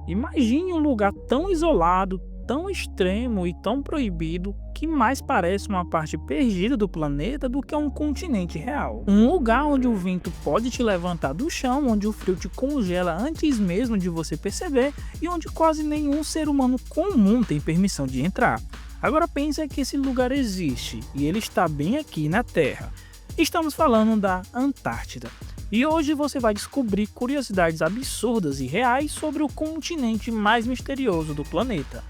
Imagine um lugar tão isolado, tão extremo e tão proibido que mais parece uma parte perdida do planeta do que um continente real. Um lugar onde o vento pode te levantar do chão, onde o frio te congela antes mesmo de você perceber e onde quase nenhum ser humano comum tem permissão de entrar. Agora pensa que esse lugar existe e ele está bem aqui na Terra. Estamos falando da Antártida. E hoje você vai descobrir curiosidades absurdas e reais sobre o continente mais misterioso do planeta.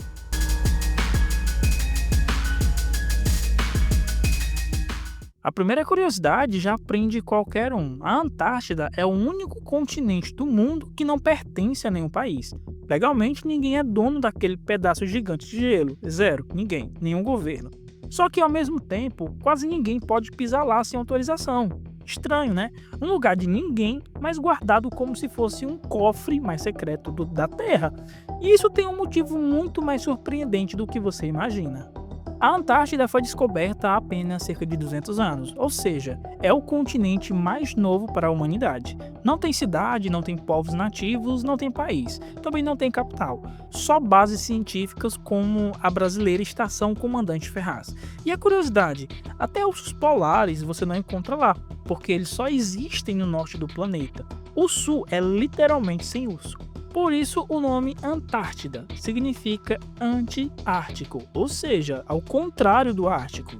A primeira curiosidade já prende qualquer um. A Antártida é o único continente do mundo que não pertence a nenhum país. Legalmente, ninguém é dono daquele pedaço gigante de gelo. Zero, ninguém, nenhum governo. Só que ao mesmo tempo, quase ninguém pode pisar lá sem autorização. Estranho, né? Um lugar de ninguém, mas guardado como se fosse um cofre mais secreto da Terra. E isso tem um motivo muito mais surpreendente do que você imagina. A Antártida foi descoberta há apenas cerca de 200 anos, ou seja, é o continente mais novo para a humanidade. Não tem cidade, não tem povos nativos, não tem país, também não tem capital. Só bases científicas como a brasileira Estação Comandante Ferraz. E a curiosidade, até ursos polares você não encontra lá, porque eles só existem no norte do planeta. O sul é literalmente sem urso. Por isso o nome Antártida significa anti-ártico, ou seja, ao contrário do Ártico.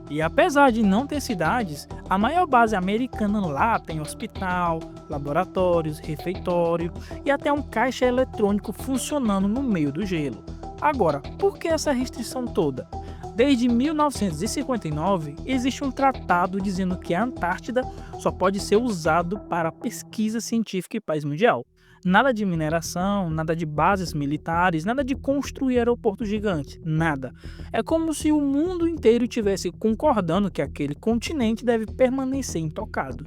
E apesar de não ter cidades, a maior base americana lá tem hospital, laboratórios, refeitório e até um caixa eletrônico funcionando no meio do gelo. Agora, por que essa restrição toda? Desde 1959, existe um tratado dizendo que a Antártida só pode ser usado para pesquisa científica e paz mundial. Nada de mineração, nada de bases militares, nada de construir aeroporto gigante, nada. É como se o mundo inteiro estivesse concordando que aquele continente deve permanecer intocado.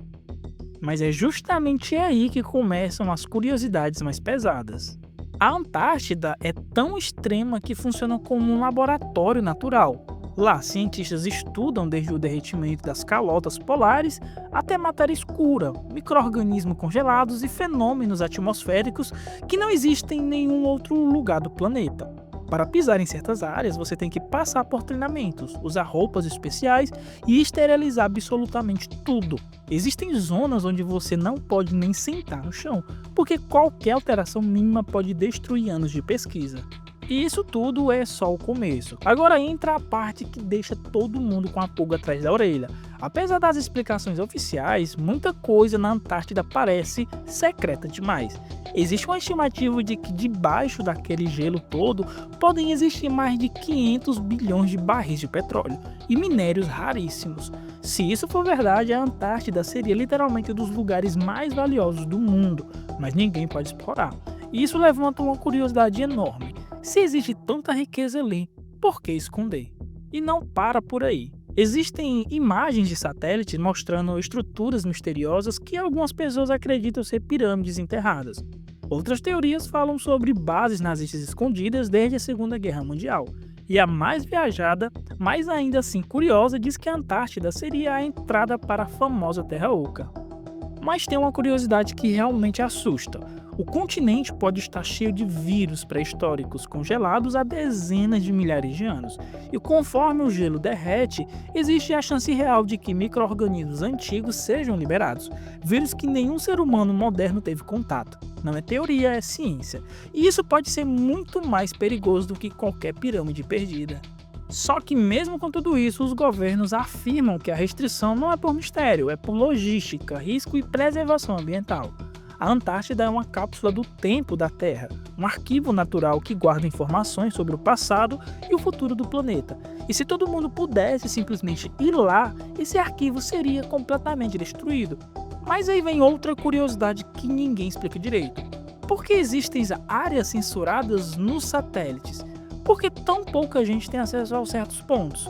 Mas é justamente aí que começam as curiosidades mais pesadas. A Antártida é tão extrema que funciona como um laboratório natural. Lá, cientistas estudam desde o derretimento das calotas polares até matéria escura, micro-organismos congelados e fenômenos atmosféricos que não existem em nenhum outro lugar do planeta. Para pisar em certas áreas, você tem que passar por treinamentos, usar roupas especiais e esterilizar absolutamente tudo. Existem zonas onde você não pode nem sentar no chão, porque qualquer alteração mínima pode destruir anos de pesquisa. E isso tudo é só o começo. Agora entra a parte que deixa todo mundo com a pulga atrás da orelha. Apesar das explicações oficiais, muita coisa na Antártida parece secreta demais. Existe uma estimativa de que debaixo daquele gelo todo podem existir mais de 500 bilhões de barris de petróleo e minérios raríssimos. Se isso for verdade, a Antártida seria literalmente um dos lugares mais valiosos do mundo, mas ninguém pode explorar. E isso levanta uma curiosidade enorme. Se existe tanta riqueza ali, por que esconder? E não para por aí. Existem imagens de satélites mostrando estruturas misteriosas que algumas pessoas acreditam ser pirâmides enterradas. Outras teorias falam sobre bases nazistas escondidas desde a Segunda Guerra Mundial. E a mais viajada, mas ainda assim curiosa, diz que a Antártida seria a entrada para a famosa Terra Oca. Mas tem uma curiosidade que realmente assusta. O continente pode estar cheio de vírus pré-históricos congelados há dezenas de milhares de anos, e conforme o gelo derrete, existe a chance real de que micro-organismos antigos sejam liberados, vírus que nenhum ser humano moderno teve contato. Não é teoria, é ciência. E isso pode ser muito mais perigoso do que qualquer pirâmide perdida. Só que mesmo com tudo isso, os governos afirmam que a restrição não é por mistério, é por logística, risco e preservação ambiental. A Antártida é uma cápsula do tempo da Terra, um arquivo natural que guarda informações sobre o passado e o futuro do planeta. E se todo mundo pudesse simplesmente ir lá, esse arquivo seria completamente destruído. Mas aí vem outra curiosidade que ninguém explica direito. Por que existem áreas censuradas nos satélites? Por que tão pouca gente tem acesso a certos pontos?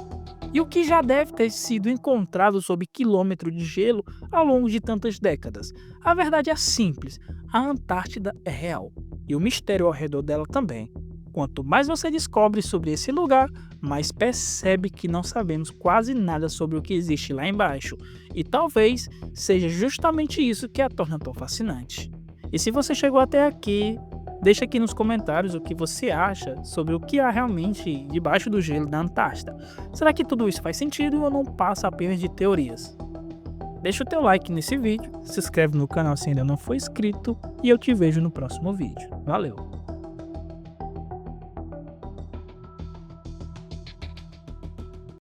E o que já deve ter sido encontrado sob quilômetro de gelo ao longo de tantas décadas? A verdade é simples, a Antártida é real, e o mistério ao redor dela também. Quanto mais você descobre sobre esse lugar, mais percebe que não sabemos quase nada sobre o que existe lá embaixo, e talvez seja justamente isso que a torna tão fascinante. E se você chegou até aqui, Deixa aqui nos comentários o que você acha sobre o que há realmente debaixo do gelo da Antártida. Será que tudo isso faz sentido ou não passa apenas de teorias? Deixa o teu like nesse vídeo, se inscreve no canal se ainda não for inscrito e eu te vejo no próximo vídeo. Valeu!